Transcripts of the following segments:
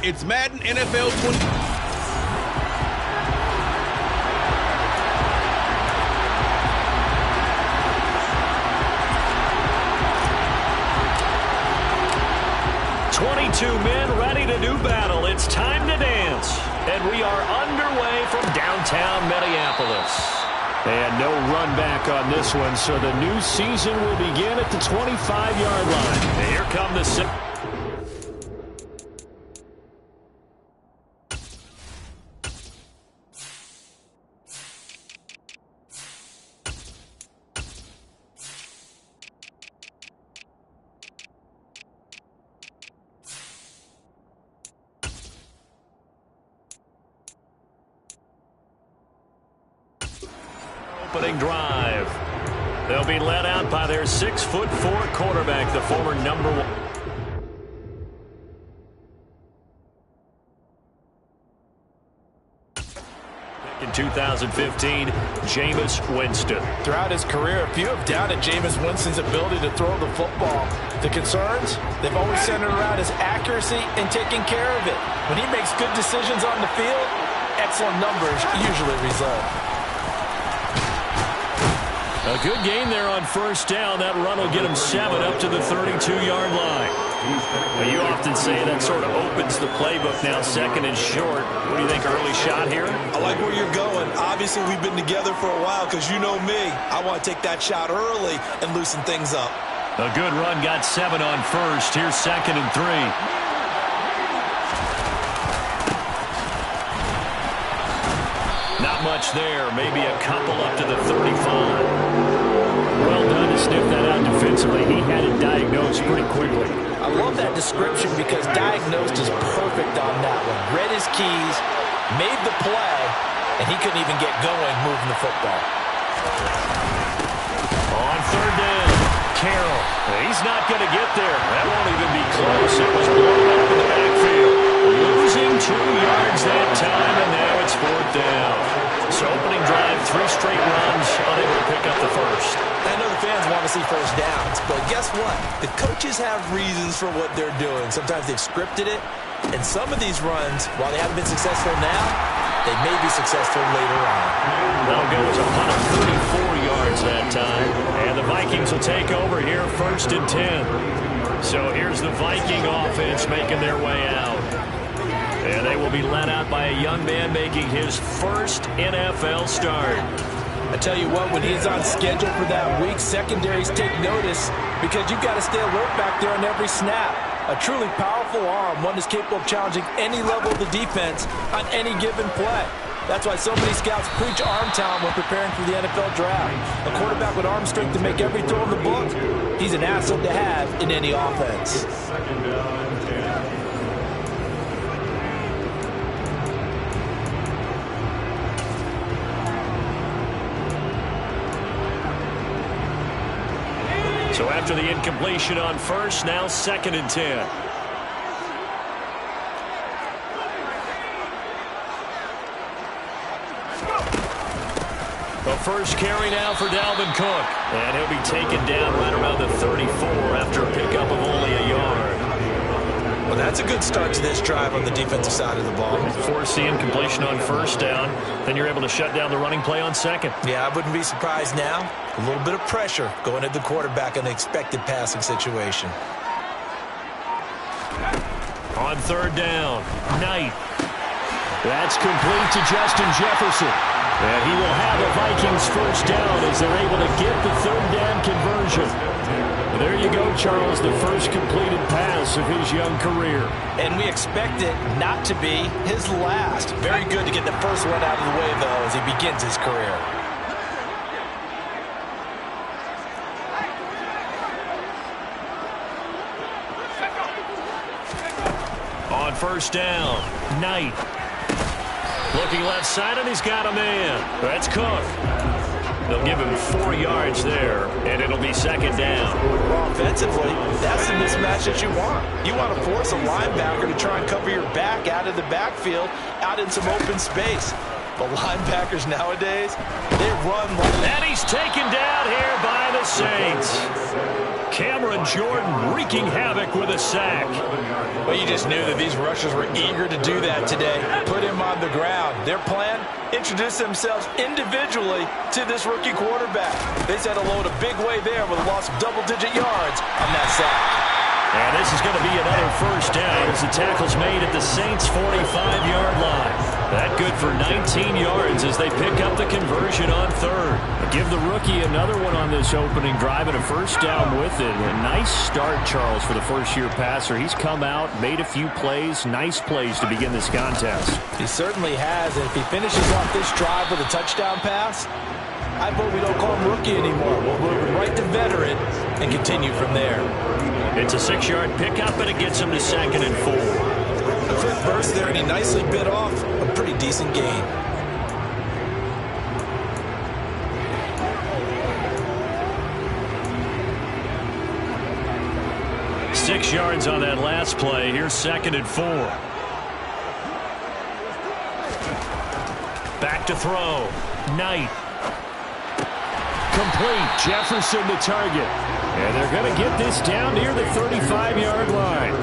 It's Madden NFL 20. Two men ready to do battle. It's time to dance. And we are underway from downtown Minneapolis. And no run back on this one, so the new season will begin at the 25-yard line. And here come the... opening drive. They'll be led out by their 6'4" quarterback, the former number 1. In 2015, Jameis Winston. Throughout his career, few have doubted Jameis Winston's ability to throw the football. The concerns, they've always centered around his accuracy and taking care of it. When he makes good decisions on the field, excellent numbers usually result. A good game there on first down. That run will get him 7 up to the 32-yard line. Well, you often say that sort of opens the playbook now, second and short. What do you think, early shot here? I like where you're going. Obviously, we've been together for a while because you know me. I want to take that shot early and loosen things up. A good run got 7 on first. Here's second and 3. Not much there. Maybe a couple up to the 35. Well done to sniff that out defensively. He had it diagnosed pretty quickly. I love that description because diagnosed is perfect on that one. Read his keys, made the play, and he couldn't even get going moving the football. On third down, Carroll. He's not going to get there. That won't even be close. It was blown up in the backfield. Losing 2 yards that time, and now it's fourth down. So opening drive, 3 straight runs, unable to pick up the first. I know the fans want to see first downs, but guess what? The coaches have reasons for what they're doing. Sometimes they've scripted it, and some of these runs, while they haven't been successful now, they may be successful later on. That'll go as a punt of 34 yards that time. And the Vikings will take over here, first and 10. So here's the Viking offense making their way out. And they will be led out by a young man making his first NFL start. I tell you what, when he's on schedule for that week, secondaries take notice because you've got to stay alert back there on every snap. A truly powerful arm, one that's capable of challenging any level of the defense on any given play. That's why so many scouts preach arm talent when preparing for the NFL draft. A quarterback with arm strength to make every throw in the book, he's an asset to have in any offense. So after the incompletion on first, now second and 10. The first carry now for Dalvin Cook. And he'll be taken down right around the 34 after a pickup of only a yard. Well, that's a good start to this drive on the defensive side of the ball. Force the incompletion on first down. Then you're able to shut down the running play on second. Yeah, I wouldn't be surprised now. A little bit of pressure going at the quarterback in an expected passing situation. On third down, Knight. That's complete to Justin Jefferson. And he will have the Vikings first down as they're able to get the third down conversion. And there you go, Charles, the first completed pass of his young career. And we expect it not to be his last. Very good to get the first one out of the way, though, as he begins his career. On first down, Knight. Looking left side, and he's got a man. That's Cook. They'll give him 4 yards there, and it'll be second down. Well, offensively, that's the mismatch that you want. You want to force a linebacker to try and cover your back out of the backfield, out in some open space. The linebackers nowadays, they run like... And he's taken down here by the Saints. Cameron Jordan wreaking havoc with a sack. Well, you just knew that these rushers were eager to do that today. Put him on the ground. Their plan, introduce themselves individually to this rookie quarterback. They set a load a big way there with a loss of double-digit yards on that sack. And this is going to be another first down as the tackle's made at the Saints' 45-yard line. That good for 19 yards as they pick up the conversion on third. Give the rookie another one on this opening drive and a first down with it. A nice start, Charles, for the first-year passer. He's come out, made a few plays, nice plays to begin this contest. He certainly has, and if he finishes off this drive with a touchdown pass, I vote we don't call him rookie anymore. We'll move him right to veteran and continue from there. It's a 6-yard pickup, and it gets him to 2nd and 4. A quick burst there, and he nicely bit off a pretty decent gain. Six yards on that last play. Here's 2nd and 4. Back to throw. Knight. Complete. Jefferson the target. And they're going to get this down near the 35-yard line.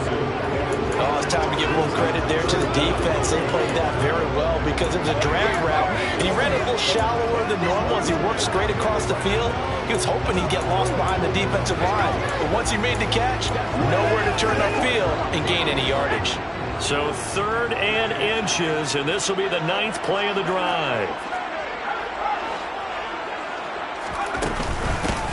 Oh, it's time to give a little credit there to the defense. They played that very well because it was a drag route, and he ran a little shallower than normal as he worked straight across the field. He was hoping he'd get lost behind the defensive line. But once he made the catch, nowhere to turn upfield and gain any yardage. So 3rd and inches, and this will be the 9th play of the drive.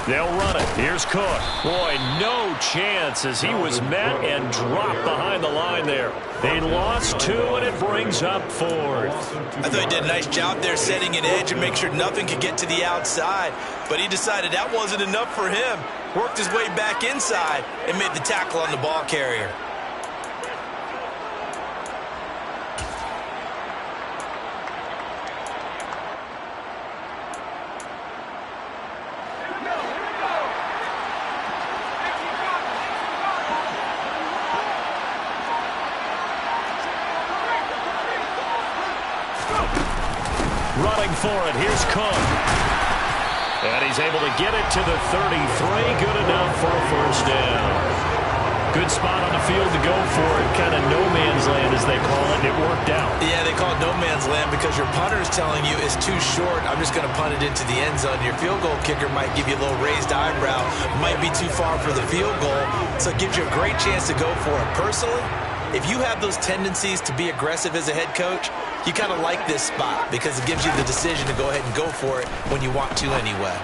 They'll run it. Here's Cook. Boy, no chance as he was met and dropped behind the line there. They lost 2, and it brings up 4th. I thought he did a nice job there setting an edge and make sure nothing could get to the outside. But he decided that wasn't enough for him. Worked his way back inside and made the tackle on the ball carrier. Running for it. Here's Cook. And he's able to get it to the 33. Good enough for a first down. Good spot on the field to go for it. Kind of no man's land, as they call it. It worked out. Yeah, they call it no man's land because your punter is telling you it's too short. I'm just going to punt it into the end zone. Your field goal kicker might give you a little raised eyebrow. Might be too far for the field goal. So it gives you a great chance to go for it. Personally, if you have those tendencies to be aggressive as a head coach, you kind of like this spot because it gives you the decision to go ahead and go for it when you want to anyway.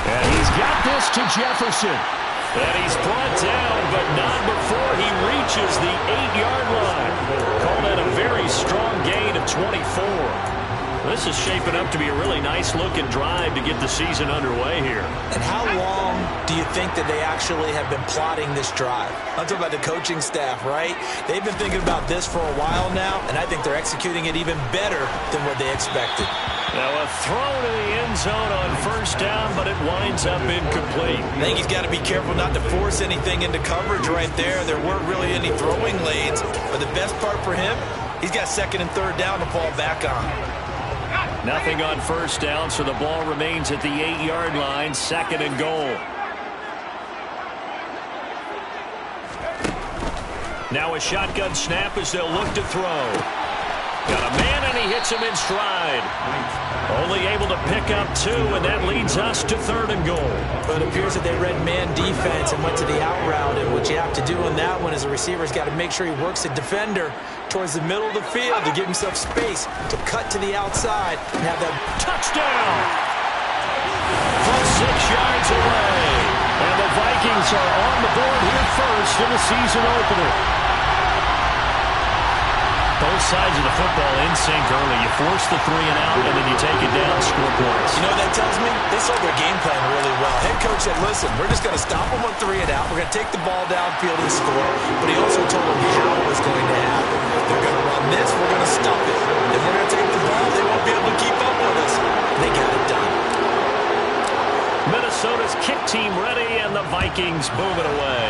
And he's got this to Jefferson. And he's brought down, but not before he reaches the 8-yard line. Call that a very strong gain of 24. This is shaping up to be a really nice-looking drive to get the season underway here. And how long do you think that they actually have been plotting this drive? I'm talking about the coaching staff, right? They've been thinking about this for a while now, and I think they're executing it even better than what they expected. Now a throw to the end zone on first down, but it winds up incomplete. I think he's got to be careful not to force anything into coverage right there. There weren't really any throwing lanes, but the best part for him, he's got 2nd and 3rd down to fall back on. Nothing on first down, so the ball remains at the 8-yard line, 2nd and goal. Now a shotgun snap as they'll look to throw. Got a man, and he hits him in stride. Only able to pick up 2, and that leads us to 3rd and goal. But it appears that they read man defense and went to the out route, and what you have to do on that one is a receiver's got to make sure he works the defender towards the middle of the field to give himself space to cut to the outside and have that touchdown from 6 yards away. And the Vikings are on the board here first in the season opener. Both sides of the football in sync early. You force the 3 and out, and then you take it down, score points. You know what that tells me? They saw their game plan really well. Head coach said, listen, we're just going to stop them on 3 and out. We're going to take the ball downfield and score. But he also told them how it was going to happen. They're going to run this. We're going to stop it. Then we're going to take the ball. They won't be able to keep up with us. They got it done. Minnesota's kick team ready, and the Vikings boom it away.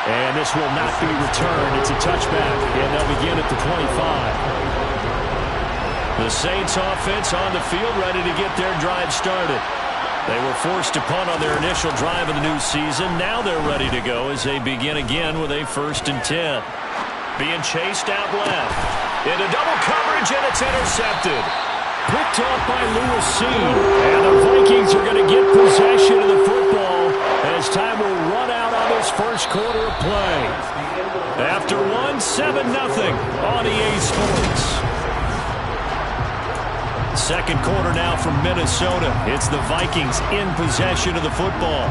And this will not be returned. It's a touchback, and they'll begin at the 25. The Saints offense on the field ready to get their drive started. They were forced to punt on their initial drive of the new season. Now they're ready to go as they begin again with a 1st and 10. Being chased out left. Into double coverage, and it's intercepted. Picked off by Lewis C. And the Vikings are going to get possession of the football as time will run out on this first quarter of play. After 7-0 on EA Sports. Second quarter now from Minnesota. It's the Vikings in possession of the football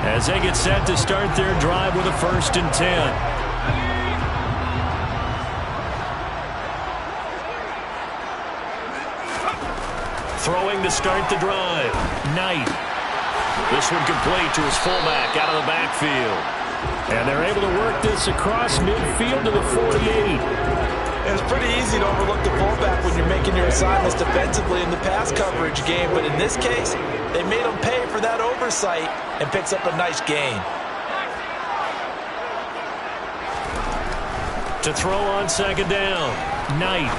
as they get set to start their drive with a 1st and 10. Throwing to start the drive. Knight. This one complete to his fullback out of the backfield. And they're able to work this across midfield to the 48. It's pretty easy to overlook the fullback when you're making your assignments defensively in the pass coverage game. But in this case, they made him pay for that oversight and picks up a nice gain. To throw on 2nd down. Knight.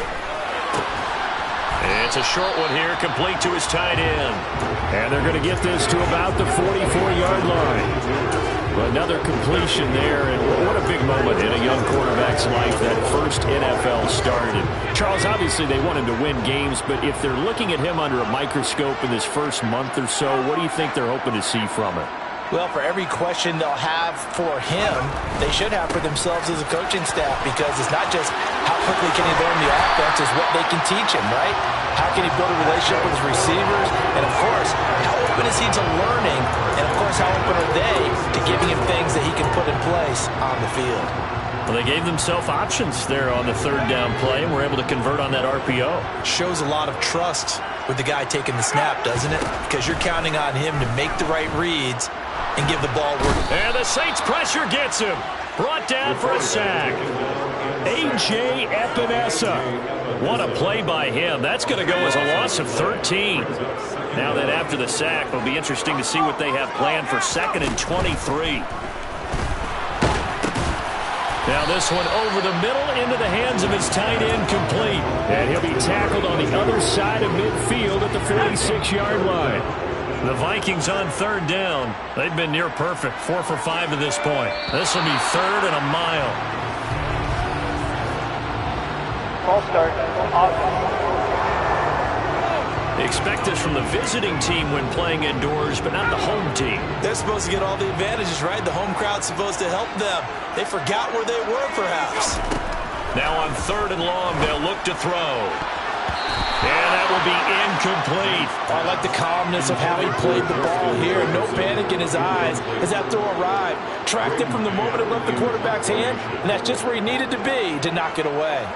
It's a short one here, complete to his tight end. And they're going to get this to about the 44-yard line. Another completion there, and what a big moment in a young quarterback's life, that first NFL start. And Charles, obviously they want him to win games, but if they're looking at him under a microscope in this first month or so, what do you think they're hoping to see from him? Well, for every question they'll have for him, they should have for themselves as a coaching staff, because it's not just how quickly can he learn the offense, it's what they can teach him, right? How can he build a relationship with his receivers? And, of course, how open is he to learning? And, of course, how open are they to giving him things that he can put in place on the field? Well, they gave themselves options there on the 3rd down play and were able to convert on that RPO. Shows a lot of trust with the guy taking the snap, doesn't it? Because you're counting on him to make the right reads and give the ball work. And the Saints pressure gets him. Brought down for a sack. A.J. Epinesa. What a play by him. That's going to go as a loss of 13. Now that after the sack, it'll be interesting to see what they have planned for 2nd and 23. Now this one over the middle into the hands of his tight end, complete. And he'll be tackled on the other side of midfield at the 46-yard line. The Vikings on 3rd down. They've been near perfect, 4 for 5 to this point. This will be 3rd and a mile. Ball start. Expect this from the visiting team when playing indoors, but not the home team. They're supposed to get all the advantages, right? The home crowd's supposed to help them. They forgot where they were, perhaps. Now on 3rd and long, they'll look to throw. And that will be incomplete. I like the calmness of how he played the ball here. No panic in his eyes as that throw arrived. Tracked it from the moment it left the quarterback's hand, and that's just where he needed to be to knock it away.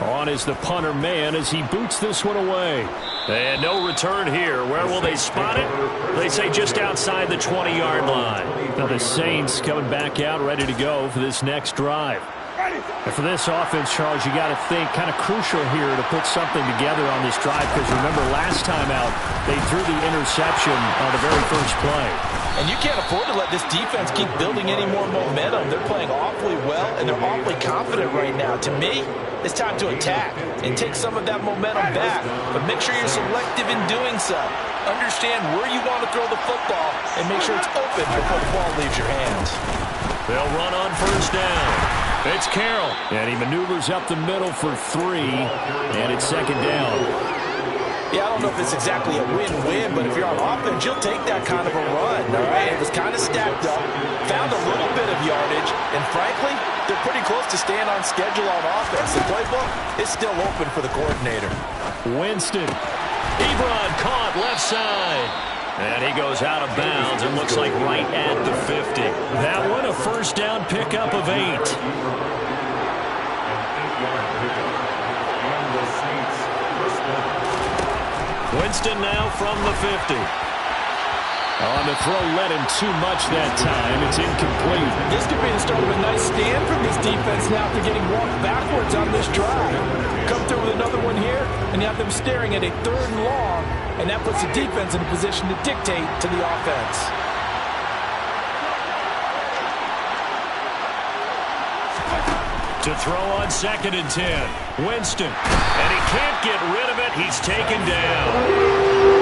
On is the punter man as he boots this one away. And no return here. Where will they spot it? They say just outside the 20-yard line. Now the Saints coming back out ready to go for this next drive. And for this offense, Charles, you got to think kind of crucial here to put something together on this drive, because remember last time out they threw the interception on the very first play. And you can't afford to let this defense keep building any more momentum. They're playing awfully well, and they're awfully confident right now. To me, it's time to attack and take some of that momentum back. But make sure you're selective in doing so. Understand where you want to throw the football and make sure it's open before the ball leaves your hands. They'll run on 1st down. It's Carroll, and he maneuvers up the middle for 3, and it's 2nd down. Yeah, I don't know if it's exactly a win-win, but if you're on offense, you'll take that kind of a run, all right? It was kind of stacked up, found a little bit of yardage, and frankly, they're pretty close to staying on schedule on offense. The playbook is still open for the coordinator. Winston. Ebron caught left side. And he goes out of bounds. It looks like right at the 50. That one a 1st down pickup of 8. Winston now from the 50. On the throw, led him too much that time. It's incomplete. This could be the start of a nice stand from this defense now after getting walked backwards on this drive. Come through with another one here, and you have them staring at a 3rd and long and that puts the defense in a position to dictate to the offense. To throw on 2nd and 10. Winston. And he can't get rid of it. He's taken down.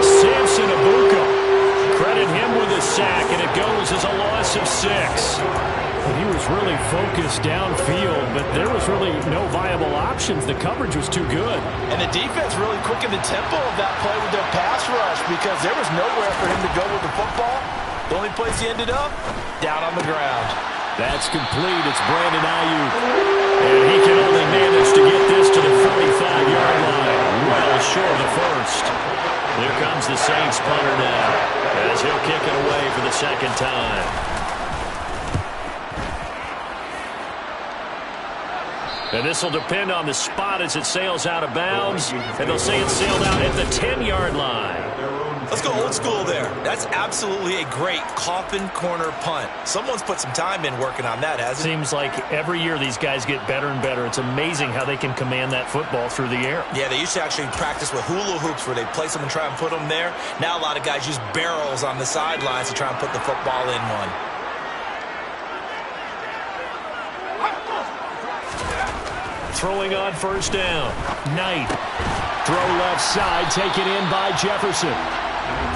Samson Abuka. Credit him with a sack, and it goes as a loss of 6. Well, he was really focused downfield, but there was really no viable options. The coverage was too good. And the defense really quickened the tempo of that play with their pass rush because there was nowhere for him to go with the football. The only place he ended up, down on the ground. That's complete. It's Brandon Ayuk. And he can only manage to get this to the 45-yard line. Well short of the first. Here comes the Saints punter now, as he'll kick it away for the 2nd time. And this will depend on the spot as it sails out of bounds. And they'll say it sailed out at the 10-yard line. Let's go old school there. That's absolutely a great coffin corner punt. Someone's put some time in working on that, hasn't it? Seems like every year these guys get better and better. It's amazing how they can command that football through the air. Yeah, they used to actually practice with hula hoops where they place them and try and put them there. Now a lot of guys use barrels on the sidelines to try and put the football in one. Throwing on 1st down. Knight. Throw left side, taken in by Jefferson.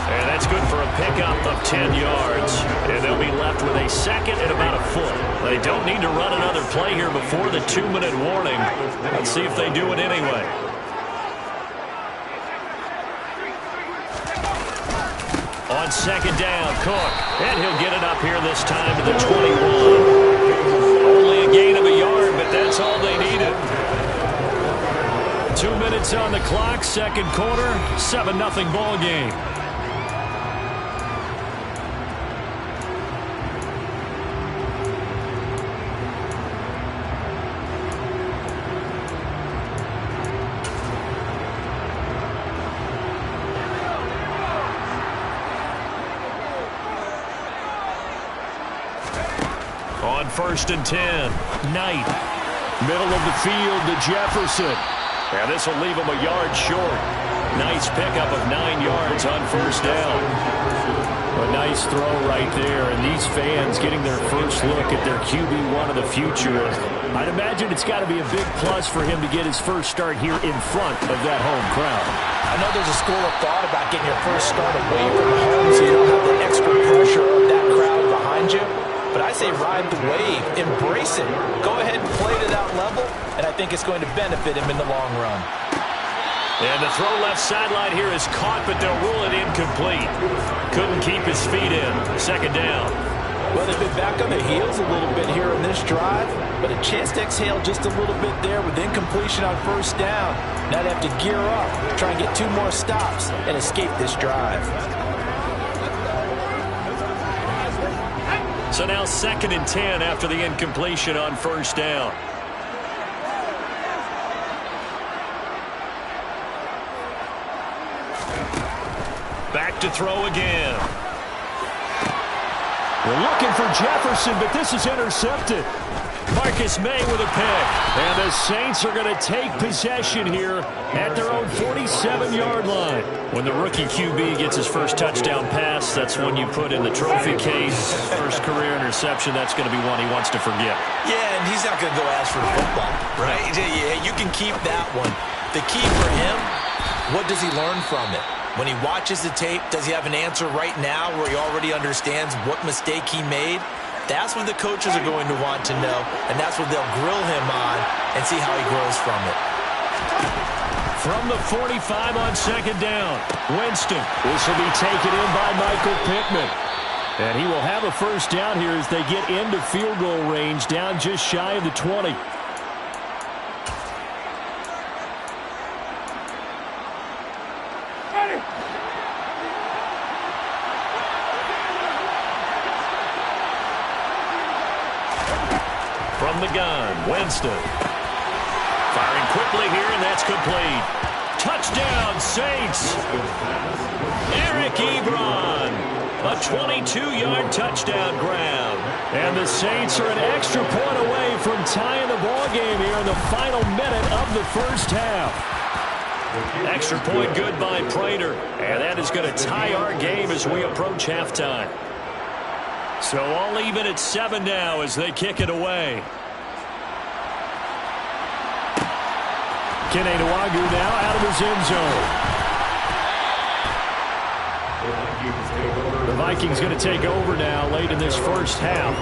And that's good for a pickup of 10 yards. And they'll be left with a 2nd and about a foot. They don't need to run another play here before the 2-minute warning. Let's see if they do it anyway. On 2nd down, Cook. And he'll get it up here this time to the 21. Only a gain of a yard, but that's all they needed. 2 minutes on the clock, 2nd quarter, 7-0 ball game. On 1st and 10, Knight. Middle of the field to Jefferson. And this will leave him a yard short. Nice pickup of 9 yards on 1st down. A nice throw right there, and these fans getting their first look at their QB1 of the future. I'd imagine it's got to be a big plus for him to get his first start here in front of that home crowd. I know there's a school of thought about getting your first start away from home so you don't have the extra pressure of that crowd behind you. But I say ride the wave, embrace it. Go ahead and play to that level, and I think it's going to benefit him in the long run. And the throw left sideline here is caught, but they'll rule it incomplete. Couldn't keep his feet in. 2nd down. Well, they've been back on their heels a little bit here in this drive, but a chance to exhale just a little bit there with incompletion on 1st down. Now they have to gear up, try and get 2 more stops, and escape this drive. So now 2nd and 10 after the incompletion on 1st down. Back to throw again. We're looking for Jefferson, but this is intercepted. Marcus May with a pick. And the Saints are going to take possession here at their own 47-yard line. When the rookie QB gets his first touchdown pass, that's when you put in the trophy case. First career interception, that's going to be one he wants to forget. Yeah, and he's not going to go ask for the football, right? Yeah, you can keep that one. The key for him, what does he learn from it? When he watches the tape, does he have an answer right now where he already understands what mistake he made? That's what the coaches are going to want to know, and that's what they'll grill him on and see how he grows from it. From the 45 on 2nd down, Winston. This will be taken in by Michael Pittman. And he will have a first down here as they get into field goal range, down just shy of the 20. From the gun, Winston. Firing quickly here, and that's complete. Touchdown, Saints. Eric Ebron. A 22-yard touchdown grab. And the Saints are an extra point away from tying the ball game here in the final minute of the first half. Extra point good by Prater. And that is going to tie our game as we approach halftime. So all even at 7 now as they kick it away. Kene Nwagu now out of his end zone. The Vikings going to take over now late in this first half.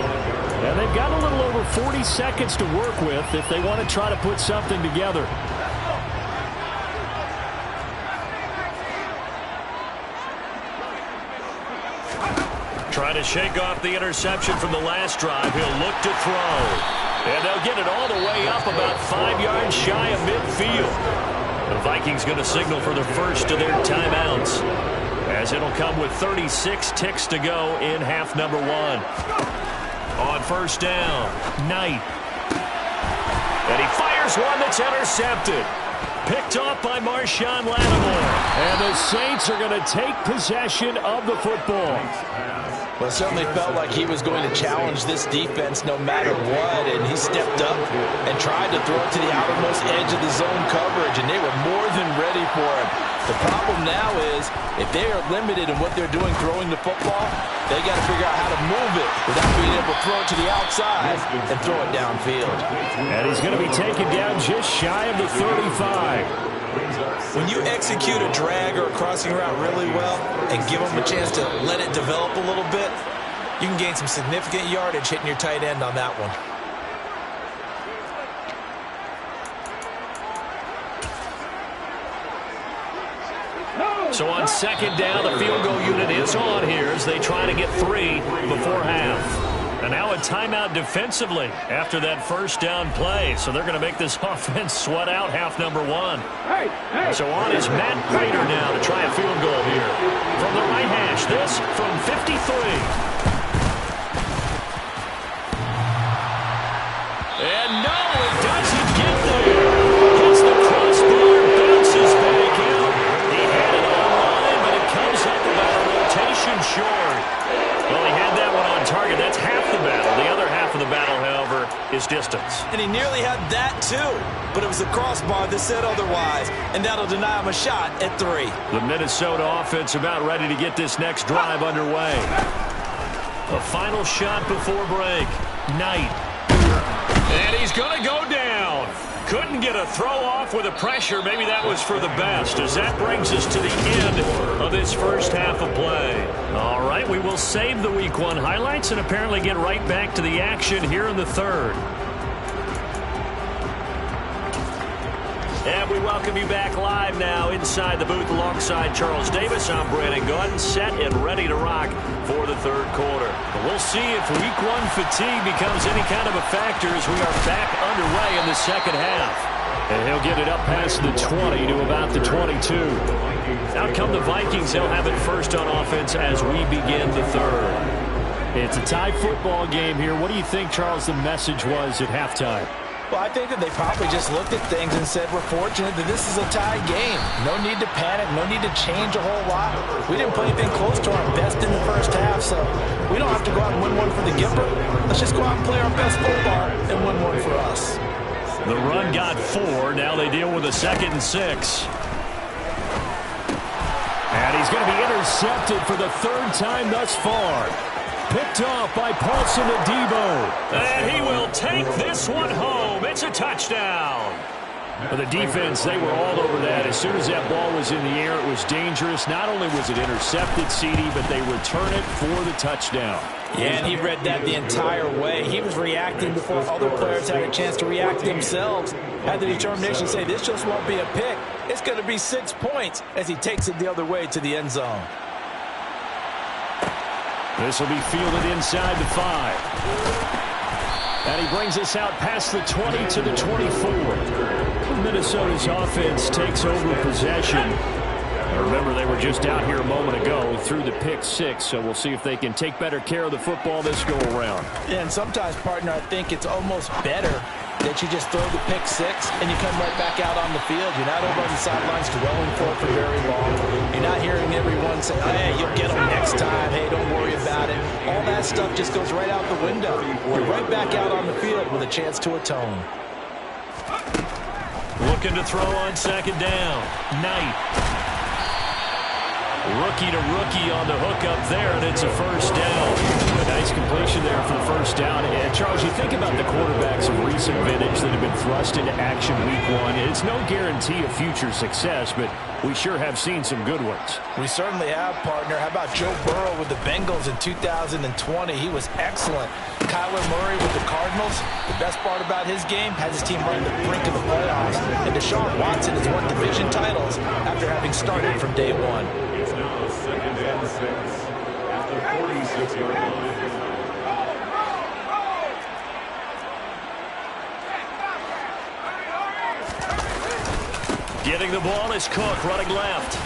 And they've got a little over 40 seconds to work with if they want to try to put something together. Trying to shake off the interception from the last drive. He'll look to throw. And they'll get it all the way up about 5 yards shy of midfield. The Vikings going to signal for the first of their timeouts, as it'll come with 36 ticks to go in half number 1. On first down, Knight. And he fires one that's intercepted. Picked off by Marshawn Lattimore. And the Saints are going to take possession of the football. Well, it certainly felt like he was going to challenge this defense no matter what, and he stepped up and tried to throw it to the outermost edge of the zone coverage, and they were more than ready for him. The problem now is, if they are limited in what they're doing throwing the football, they got to figure out how to move it without being able to throw it to the outside and throw it downfield. And he's going to be taken down just shy of the 35. When you execute a drag or a crossing route really well and give them a chance to let it develop a little bit, you can gain some significant yardage hitting your tight end on that one. So on second down, the field goal unit is on here as they try to get 3 before half. And now a timeout defensively after that first down play. So they're going to make this offense sweat out half number 1. So on is Matt Prater now to try a field goal here. From the right hash, this from 53. And no, it doesn't get there. Hits the crossbar, bounces back out. He had it online, but it comes up about a rotation short. Well, he had that one on target. That's half the battle. The other half of the battle, however, is distance. And he nearly had that too, but it was the crossbar that said otherwise, and that'll deny him a shot at 3. The Minnesota offense about ready to get this next drive underway. A final shot before break. Knight. And he's going to go down. Couldn't get a throw off with the pressure. Maybe that was for the best, as that brings us to the end of this first half of play. All right, we will save the Week 1 highlights and apparently get right back to the action here in the third. And we welcome you back live now inside the booth alongside Charles Davis. I'm Brandon Gaudin, set and ready to rock for the third quarter. But we'll see if Week 1 fatigue becomes any kind of a factor as we are back underway in the second half. And he'll get it up past the 20 to about the 22. Out come the Vikings. They'll have it first on offense as we begin the third. It's a tie football game here. What do you think, Charles, the message was at halftime? Well, I think that they probably just looked at things and said, we're fortunate that this is a tie game. No need to panic, no need to change a whole lot. We didn't play anything close to our best in the first half, so we don't have to go out and win one for the Gipper. Let's just go out and play our best football and win one for us. The run got 4. Now they deal with a 2nd and 6. And he's going to be intercepted for the 3rd time thus far. Picked off by Paulson Adebo. And he will take this one home. It's a touchdown. For the defense, they were all over that. As soon as that ball was in the air, it was dangerous. Not only was it intercepted, CD, but they return it for the touchdown. Yeah, and he read that the entire way. He was reacting before other players had a chance to react themselves. Had the determination to say, this just won't be a pick. It's going to be 6 points as he takes it the other way to the end zone. This will be fielded inside the 5. And he brings us out past the 20 to the 24. Minnesota's offense takes over possession. Remember, they were just out here a moment ago through the pick 6, so we'll see if they can take better care of the football this go-around. Yeah, and sometimes, partner, I think it's almost better that you just throw the pick 6 and you come right back out on the field. You're not over on the sidelines dwelling for it for very long. You're not hearing everyone say, hey, you'll get them next time. Hey, don't worry about it. All that stuff just goes right out the window. You're right back out on the field with a chance to atone. looking to throw on second down. Knight. Rookie to rookie on the hook up there, and it's a first down. A nice completion there for the first down. And Charles, you think about the quarterbacks of recent vintage that have been thrust into action week one. It's no guarantee of future success, but we sure have seen some good ones. We certainly have, partner. How about Joe Burrow with the Bengals in 2020? He was excellent. Kyler Murray with the Cardinals. The best part about his game has his team running the brink of the playoffs. And Deshaun Watson has won division titles after having started from day one. It's now 2nd and 6 at the 46-yard line. Getting the ball is Cook, running left.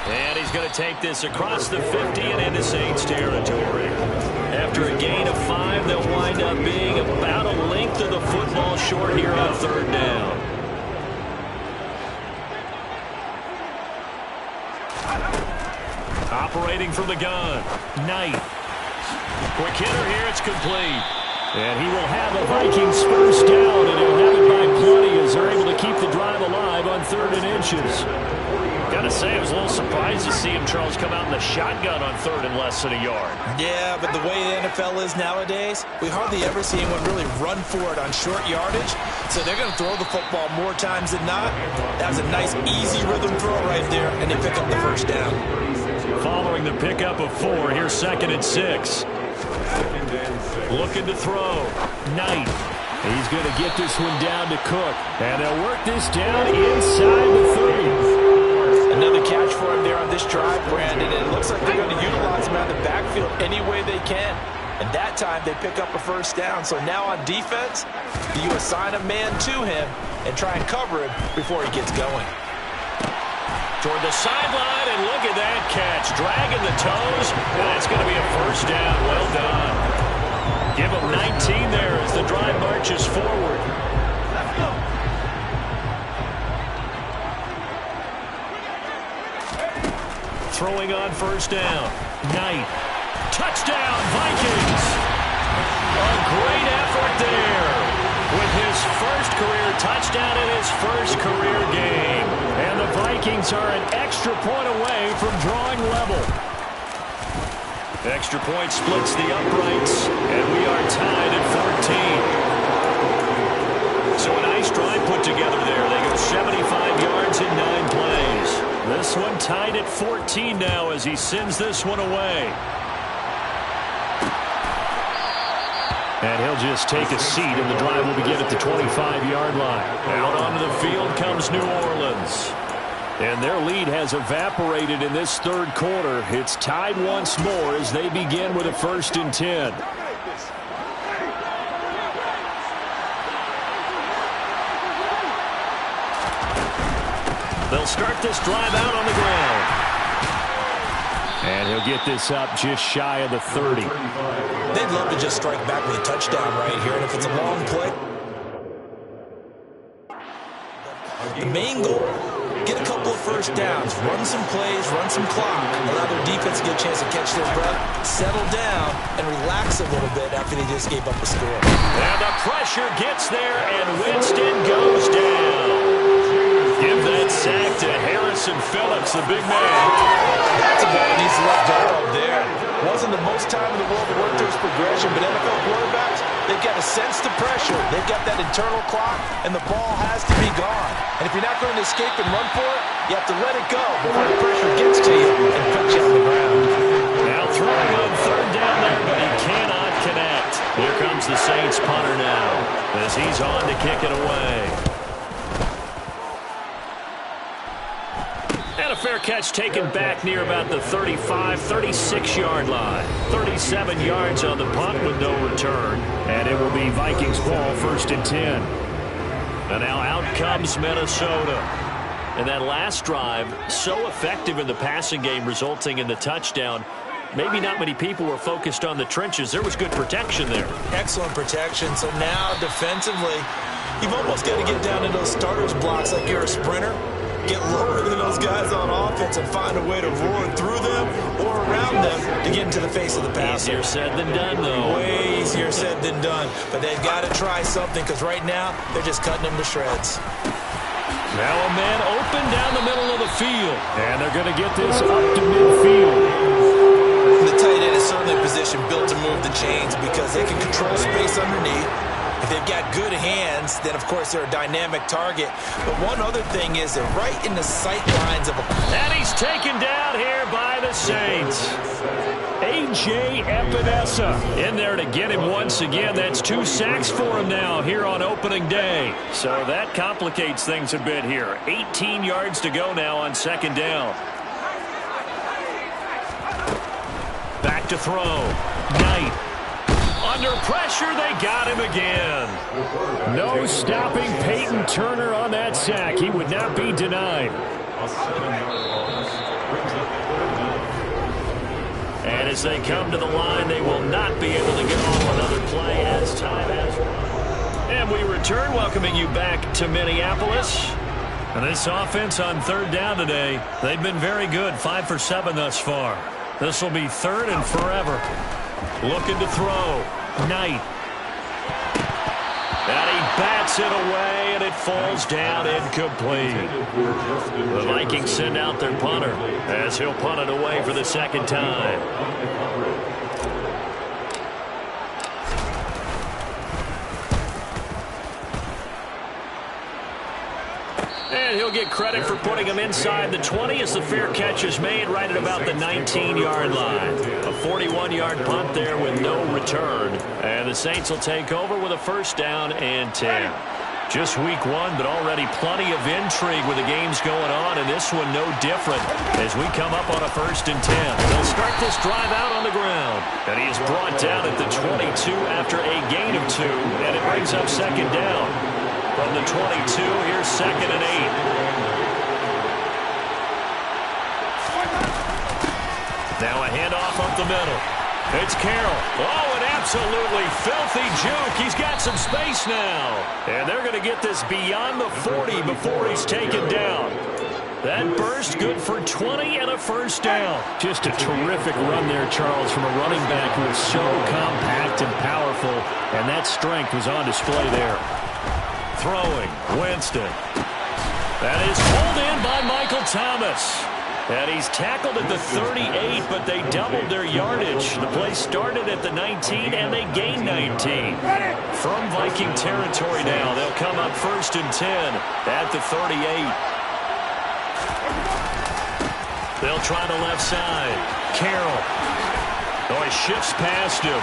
And he's going to take this across the 50 and into Saints territory. After a gain of 5, they'll wind up being about a length of the football short here on third down. Operating from the gun. Knight. Quick hitter here. It's complete. And he will have a Vikings first down, and he'll have it by plenty as they're able to keep the drive alive on 3rd and inches. Got to say, I was a little surprised to see him, Charles, come out in the shotgun on 3rd and less than a yard. Yeah, but the way the NFL is nowadays, we hardly ever see anyone really run for it on short yardage. So they're going to throw the football more times than not. That was a nice, easy rhythm throw right there, and they pick up the first down. Following the pickup of 4, here's 2nd and 6. Looking to throw. Knight. He's going to get this one down to Cook. And they'll work this down inside the 30. Another catch for him there on this drive, Brandon. And it looks like they're going to utilize him out of the backfield any way they can. And that time they pick up a first down. So now on defense, you assign a man to him and try and cover him before he gets going. Toward the sideline, and look at that catch. Dragging the toes, and that's going to be a first down. Well done. Give him 19 there as the drive marches forward. Throwing on first down. Knight. Touchdown, Vikings. A great effort there with his first career touchdown in his first career game. And the Vikings are an extra point away from drawing level. Extra point splits the uprights, and we are tied at 14. So a nice drive put together there. They go 75 yards in 9 plays. This one tied at 14 now as he sends this one away. And he'll just take a seat, and the drive will begin at the 25-yard line. Out onto the field comes New Orleans. And their lead has evaporated in this 3rd quarter. It's tied once more as they begin with a 1st and 10. They'll start this drive out on the ground. And he'll get this up just shy of the 30. They'd love to just strike back with a touchdown right here. And if it's a long play, the main goal, get a couple of first downs, run some plays, run some clock, allow their defense to get a chance to catch their breath, settle down, and relax a little bit after they just gave up a score. And the pressure gets there, and Winston goes down. Give that sack to Harrison Phillips, the big man. That's a ball he's left out there. Wasn't the most time in the world to work through his progression, but NFL quarterbacks, they've got to sense the pressure. They've got that internal clock, and the ball has to be gone. And if you're not going to escape and run for it, you have to let it go before the pressure gets to you and puts you on the ground. Now throwing on 3rd down there, but he cannot connect. Here comes the Saints punter now as he's on to kick it away. And a fair catch taken back near about the 35, 36-yard line. 37 yards on the punt with no return. And it will be Vikings ball 1st and 10. And now out comes Minnesota. And that last drive, so effective in the passing game, resulting in the touchdown. Maybe not many people were focused on the trenches. There was good protection there. Excellent protection. So now defensively, you've almost got to get down in those starters blocks like you're a sprinter. Get lower than those guys on offense and find a way to roar through them or around them to get into the face of the passer. Easier said than done, though. Way easier said than done. But they've got to try something because right now they're just cutting them to shreds. Now a man open down the middle of the field. And they're going to get this up to midfield. The tight end is certainly a position built to move the chains because they can control space underneath. If they've got good hands, then of course they're a dynamic target. But one other thing is they're right in the sight lines of a... And he's taken down here by the Saints. A.J. Epinesa in there to get him once again. That's 2 sacks for him now here on opening day. So that complicates things a bit here. 18 yards to go now on second down. Back to throw. Knight. Under pressure, they got him again. No stopping Peyton Turner on that sack. He would not be denied. And as they come to the line, they will not be able to get off another play as time has run. And we return, welcoming you back to Minneapolis. And this offense on third down today, they've been very good, 5 for 7 thus far. This will be third and forever. Looking to throw. Knight. And he bats it away, and it falls down incomplete. The Vikings send out their punter as he'll punt it away for the second time. And he'll get credit for putting him inside the 20 as the fair catch is made right at about the 19-yard line. A 41-yard punt there with no return. And the Saints will take over with a first down and 10. Just week 1, but already plenty of intrigue with the games going on, and this one no different as we come up on a first and 10. They'll start this drive out on the ground. And he is brought down at the 22 after a gain of 2, and it brings up second down. From the 22, here's second and 8. Now a handoff up the middle. It's Carroll. Oh, an absolutely filthy juke. He's got some space now. And they're going to get this beyond the 40 before he's taken down. That burst good for 20 and a first down. Just a terrific run there, Charles, from a running back who is so compact and powerful. And that strength was on display there. Throwing, Winston. That is pulled in by Michael Thomas. And he's tackled at the 38, but they doubled their yardage. The play started at the 19, and they gained 19. From Viking territory now, they'll come up first and 10 at the 38. They'll try the left side. Carroll. Oh, he shifts past him.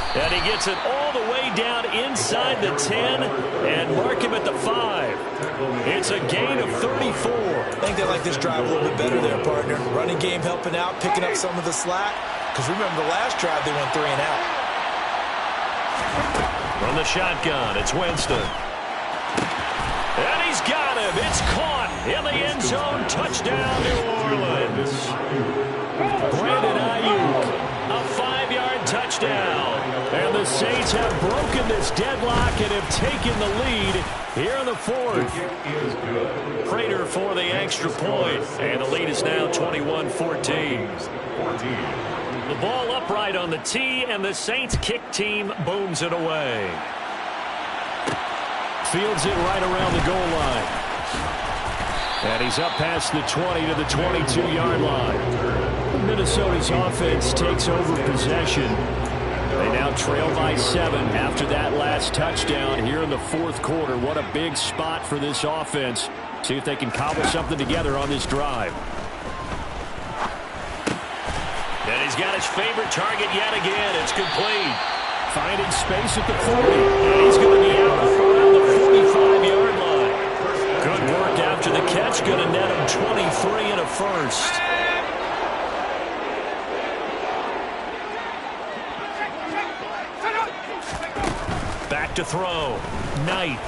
And he gets it all the way down inside the 10 and mark him at the 5. It's a gain of 34. I think they like this drive a little bit better there, partner. Running game helping out, picking up some of the slack. Because remember, the last drive they went 3 and out. From the shotgun, it's Winston. And he's got him. It's caught in the end zone. Touchdown, New Orleans. Brandon Ayuk, a 5-yard touchdown. And the Saints have broken this deadlock and have taken the lead here in the 4th. Prater for the extra point. And the lead is now 21-14. The ball upright on the tee, and the Saints kick team booms it away. Fields it right around the goal line. And he's up past the 20 to the 22-yard line. Minnesota's offense takes over possession. They now trail by 7 after that last touchdown here in the 4th quarter. What a big spot for this offense. See if they can cobble something together on this drive. And he's got his favorite target yet again. It's complete. Finding space at the 40. And he's going to be out up around the 45-yard line. Good work after the catch. Going to net him 23 and a first. Back to throw. Knight.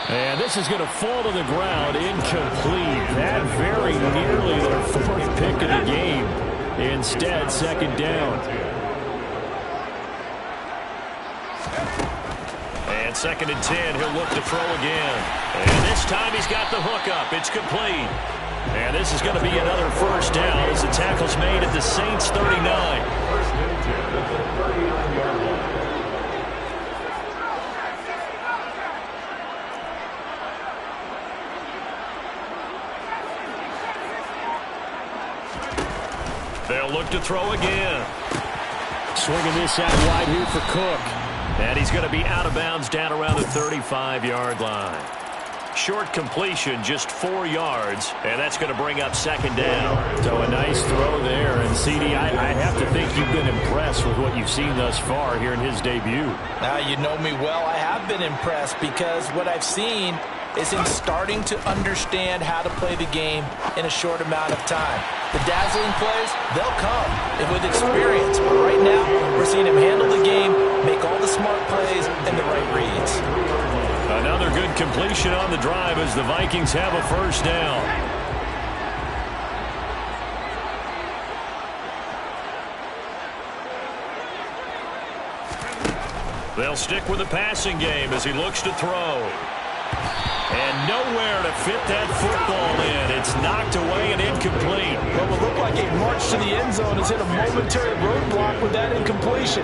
And this is going to fall to the ground incomplete. That very nearly their 4th pick of the game. Instead, second down. And second and 10, he'll look to throw again. And this time he's got the hook up. It's complete. And this is going to be another first down as the tackle's made at the Saints 39. They'll look to throw again. Swinging this out wide here for Cook. And he's going to be out of bounds down around the 35-yard line. Short completion, just 4 yards, and that's going to bring up second down. So a nice throw there. And, CD, I have to think you've been impressed with what you've seen thus far here in his debut. Now, you know me well. I have been impressed because what I've seen is him starting to understand how to play the game in a short amount of time. The dazzling plays, they'll come with experience. But right now, we're seeing him handle the game, make all the smart plays, and the right reads. Another good completion on the drive as the Vikings have a first down. They'll stick with the passing game as he looks to throw. And nowhere to fit that football in. It's knocked away and incomplete. What will look like a march to the end zone has hit a momentary roadblock with that incompletion.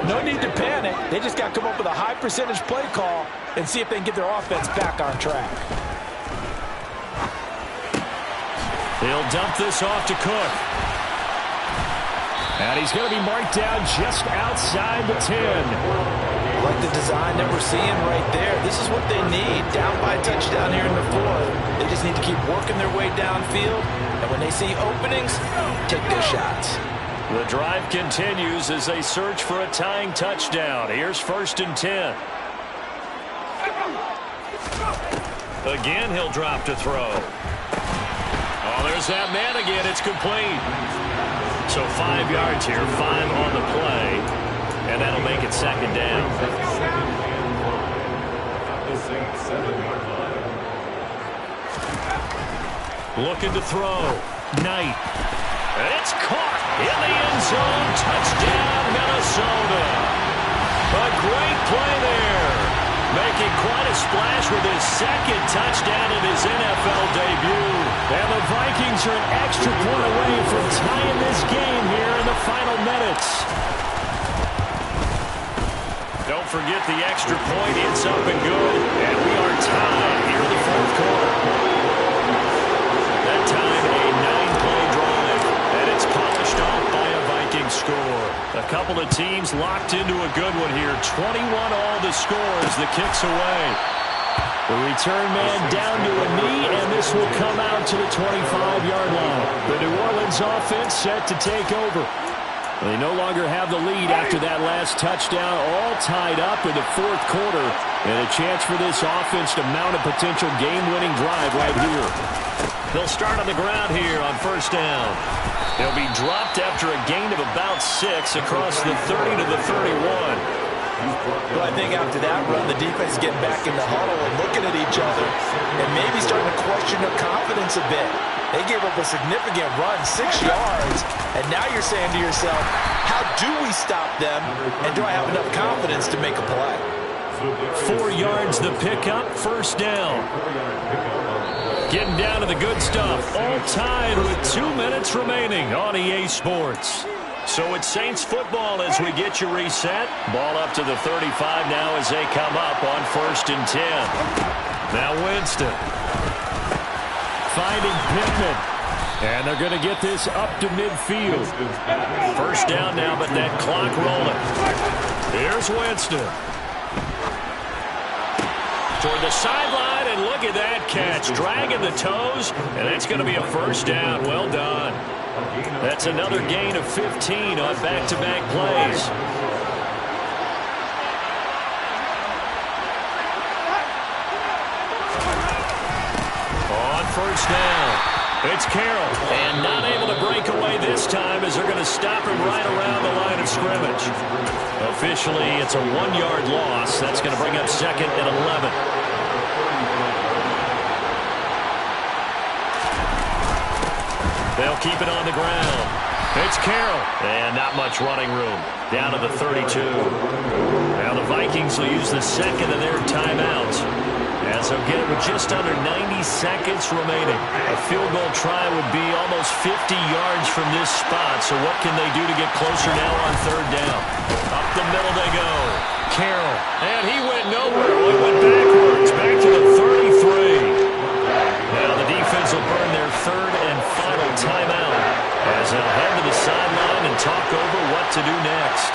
No need to panic. They just got to come up with a high percentage play call and see if they can get their offense back on track. He'll dump this off to Cook. And he's going to be marked down just outside the 10. Like the design that we're seeing right there. This is what they need. Down by a touchdown here in the fourth. They just need to keep working their way downfield. And when they see openings, take their shots. The drive continues as they search for a tying touchdown. Here's 1st and 10. Again, he'll drop to throw. Oh, there's that man again. It's complete. So 5 yards here, 5 on the play. And that'll make it second down. Looking to throw. Knight. And it's caught in the end zone. Touchdown, Minnesota. A great play there. Making quite a splash with his second touchdown in his NFL debut. And the Vikings are an extra point away from tying this game here in the final minutes. Don't forget the extra point. It's up and good. And we are tied here in the fourth quarter. That time, a 9-play drive. And it's polished off by a Viking score. A couple of teams locked into a good one here. 21 all the score as the kick's away. The return man down to a knee, and this will come out to the 25-yard line. The New Orleans offense set to take over. They no longer have the lead after that last touchdown, all tied up in the fourth quarter, and a chance for this offense to mount a potential game-winning drive right here. They'll start on the ground here on 1st down. They'll be dropped after a gain of about 6 across the 30 to the 31. Well, I think after that run, the defense is getting back in the huddle and looking at each other and maybe starting to question their confidence a bit. They gave up a significant run, 6 yards, and now you're saying to yourself, how do we stop them, and do I have enough confidence to make a play? 4 yards the pickup, 1st down. Getting down to the good stuff, all tied with 2 minutes remaining on EA Sports. So it's Saints football as we get you reset. Ball up to the 35 now as they come up on 1st and 10. Now Winston. Finding Pittman. And they're going to get this up to midfield. 1st down now, but that clock rolling. Here's Winston. Toward the sideline, and look at that catch. Dragging the toes, and that's going to be a 1st down. Well done. That's another gain of 15 on back-to-back plays. On 1st down, it's Carroll. And not able to break away this time as they're going to stop him right around the line of scrimmage. Officially, it's a 1-yard loss. That's going to bring up 2nd and 11. They'll keep it on the ground. It's Carroll. And not much running room. Down to the 32. Now the Vikings will use the 2nd of their timeouts, as they'll get it with just under 90 seconds remaining. A field goal try would be almost 50 yards from this spot. So what can they do to get closer now on 3rd down? Up the middle they go. Carroll. And he went nowhere. He went backwards. Back to the 33. Now the defense will burn their 3rd and final timeout as they'll head to the sideline and talk over what to do next.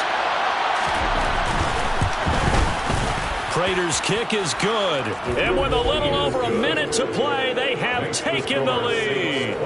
Prater's kick is good. And with a little over a minute to play, they have taken the lead.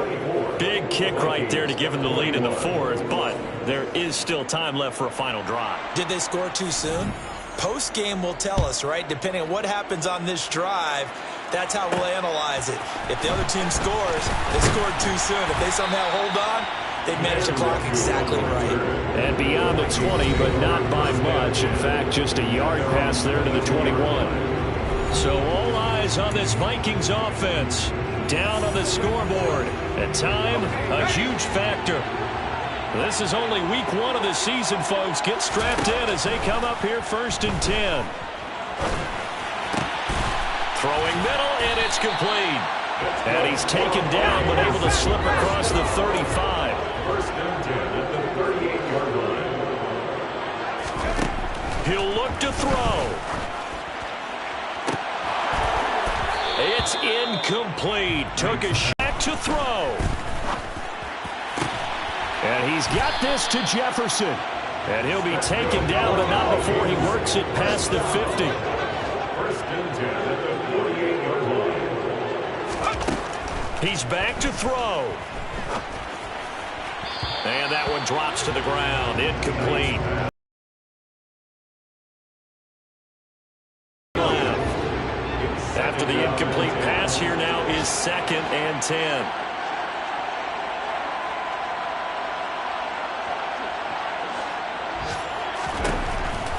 Big kick right there to give them the lead in the fourth, but there is still time left for a final drive. Did they score too soon? Post-game will tell us, right? Depending on what happens on this drive, that's how we'll analyze it. If the other team scores, they scored too soon. If they somehow hold on, they managed the clock exactly right. And beyond the 20, but not by much. In fact, just a yard pass there to the 21. So all eyes on this Vikings offense. Down on the scoreboard. At time, a huge factor. This is only week 1 of the season, folks. Get strapped in as they come up here 1st and 10. Throwing middle, and it's complete. And he's taken down, but able to slip across the 35. 1st and 10 at the 38-yard line. He'll look to throw. It's incomplete. Took a shot to throw. And he's got this to Jefferson. And he'll be taken down, but not before he works it past the 50. 1st and 10 at the 48-yard line. He's back to throw. And that one drops to the ground. Incomplete. After the incomplete pass, here now is 2nd and 10.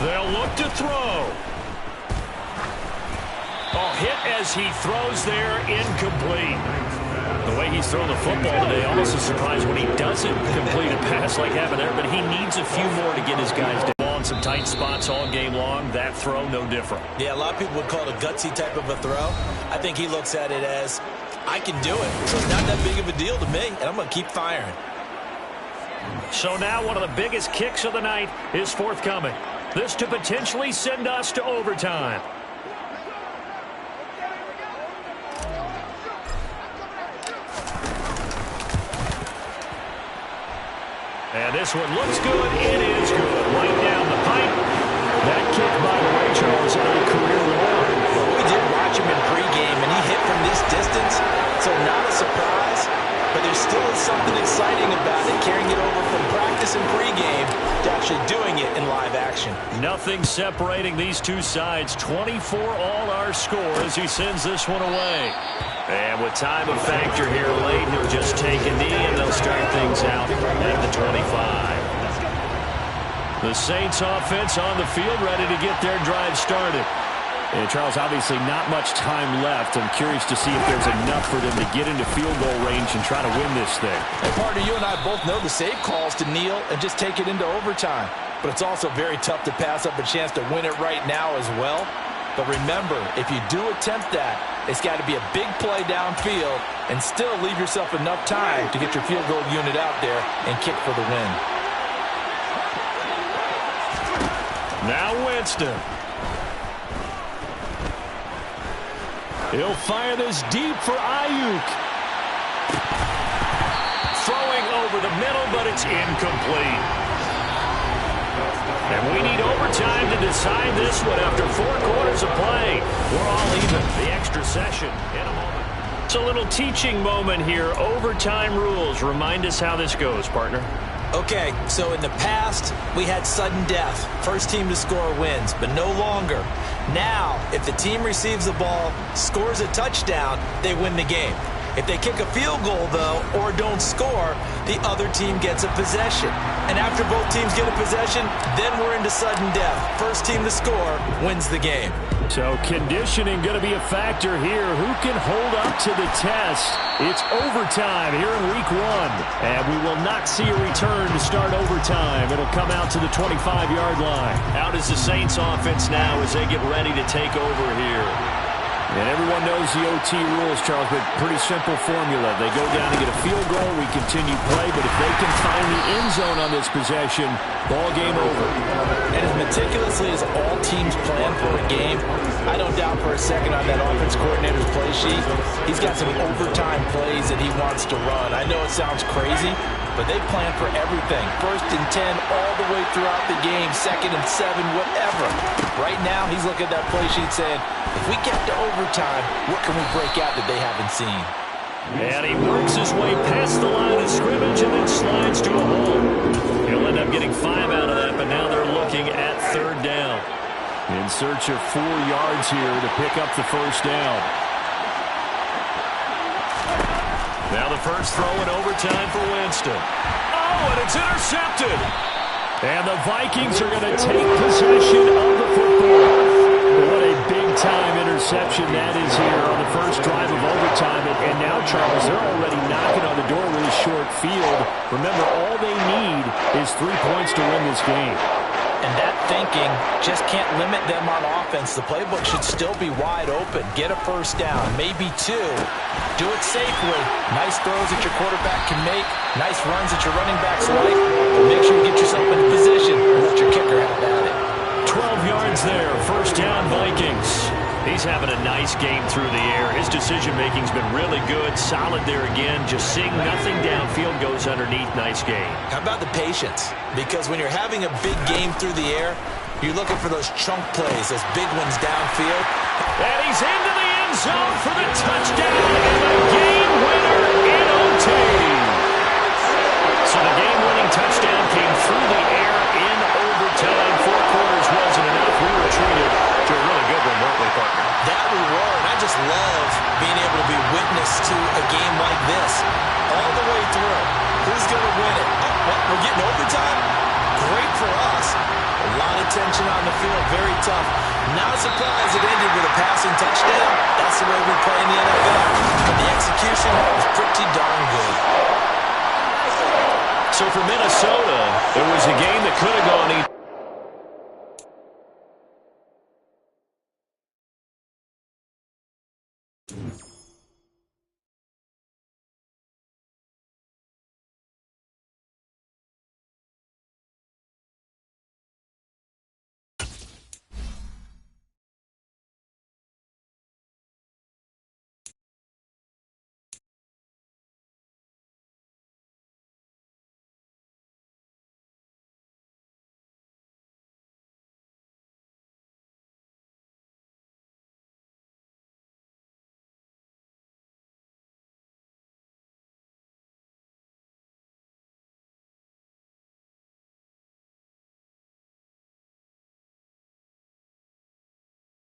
They'll look to throw. Hit as he throws there, incomplete. The way he's thrown the football today, almost a surprise when he doesn't complete a pass like happened there, but he needs a few more to get his guys down. In some tight spots all game long. That throw, no different. Yeah, a lot of people would call it a gutsy type of a throw. I think he looks at it as, I can do it. So it's not that big of a deal to me, and I'm going to keep firing. So now one of the biggest kicks of the night is forthcoming. This to potentially send us to overtime. And this one looks good. It is good. Right down the pipe. That kick, by the way, Charles, a career low. Well, we did watch him in pregame, and he hit from this distance, so not a surprise. But there still is something exciting about it, carrying it over from practice and pregame to actually doing it in live action. Nothing separating these two sides. 24 all our score as he sends this one away. And with time of factor here late, he'll just take a knee and they'll start things out at the 25. The Saints offense on the field ready to get their drive started. And Charles, obviously not much time left. I'm curious to see if there's enough for them to get into field goal range and try to win this thing. Hey, partner, you and I both know the save calls to kneel and just take it into overtime. But it's also very tough to pass up a chance to win it right now as well. But remember, if you do attempt that, it's got to be a big play downfield and still leave yourself enough time to get your field goal unit out there and kick for the win. Now Winston. He'll fire this deep for Ayuk. Throwing over the middle, but it's incomplete. And we need overtime to decide this one after 4 quarters of play. We're all even. The extra session in a moment. It's a little teaching moment here. Overtime rules. Remind us how this goes, partner. Okay, so in the past, we had sudden death. First team to score wins, but no longer. Now, if the team receives the ball, scores a touchdown, they win the game. If they kick a field goal, though, or don't score, the other team gets a possession. And after both teams get a possession, then we're into sudden death. First team to score wins the game. So conditioning going to be a factor here. Who can hold up to the test? It's overtime here in week 1. And we will not see a return to start overtime. It'll come out to the 25-yard line. Out is the Saints offense now as they get ready to take over here. And everyone knows the OT rules, Charles, but pretty simple formula. They go down to get a field goal, we continue play, but if they can find the end zone on this possession, ball game over. And as meticulously as all teams plan for a game, I don't doubt for a second on that offense coordinator's play sheet, he's got some overtime plays that he wants to run. I know it sounds crazy, but they plan for everything. 1st and 10 all the way throughout the game, 2nd and 7, whatever. Right now, he's looking at that play sheet saying, if we get to overtime, what can we break out that they haven't seen? And he works his way past the line of scrimmage and then slides to a hole. He'll end up getting 5 out of that, but now they're looking at 3rd down. In search of 4 yards here to pick up the 1st down. Now the first throw in overtime for Winston. Oh, and it's intercepted. And the Vikings are going to take possession of the football. What a big-time interception that is here on the first drive of overtime. And now, Charles, they're already knocking on the door with a short field. Remember, all they need is 3 points to win this game. And that thinking just can't limit them on offense. The playbook should still be wide open. Get a 1st down, maybe 2. Do it safely. Nice throws that your quarterback can make. Nice runs that your running backs like. But make sure you get yourself in position and let your kicker have at it. 12 yards there. 1st down, Vikings. He's having a nice game through the air. His decision-making's been really good. Solid there again. Just seeing nothing downfield, goes underneath. Nice game. How about the patience? Because when you're having a big game through the air, you're looking for those chunk plays, those big ones downfield. And he's into the end zone for the touchdown and the game winner in OT. So the game-winning touchdown came through the air in overtime. 4 quarters wasn't enough. We were treated to a really good one, weren't we, partner? That we were, and I just love being able to be witness to a game like this all the way through. Who's going to win it? Oh, what, we're getting overtime? Great for us. A lot of tension on the field, very tough. Not surprised it ended with a passing touchdown. That's the way we play in the NFL. But the execution was pretty darn good. So for Minnesota, it was a game that could have gone either.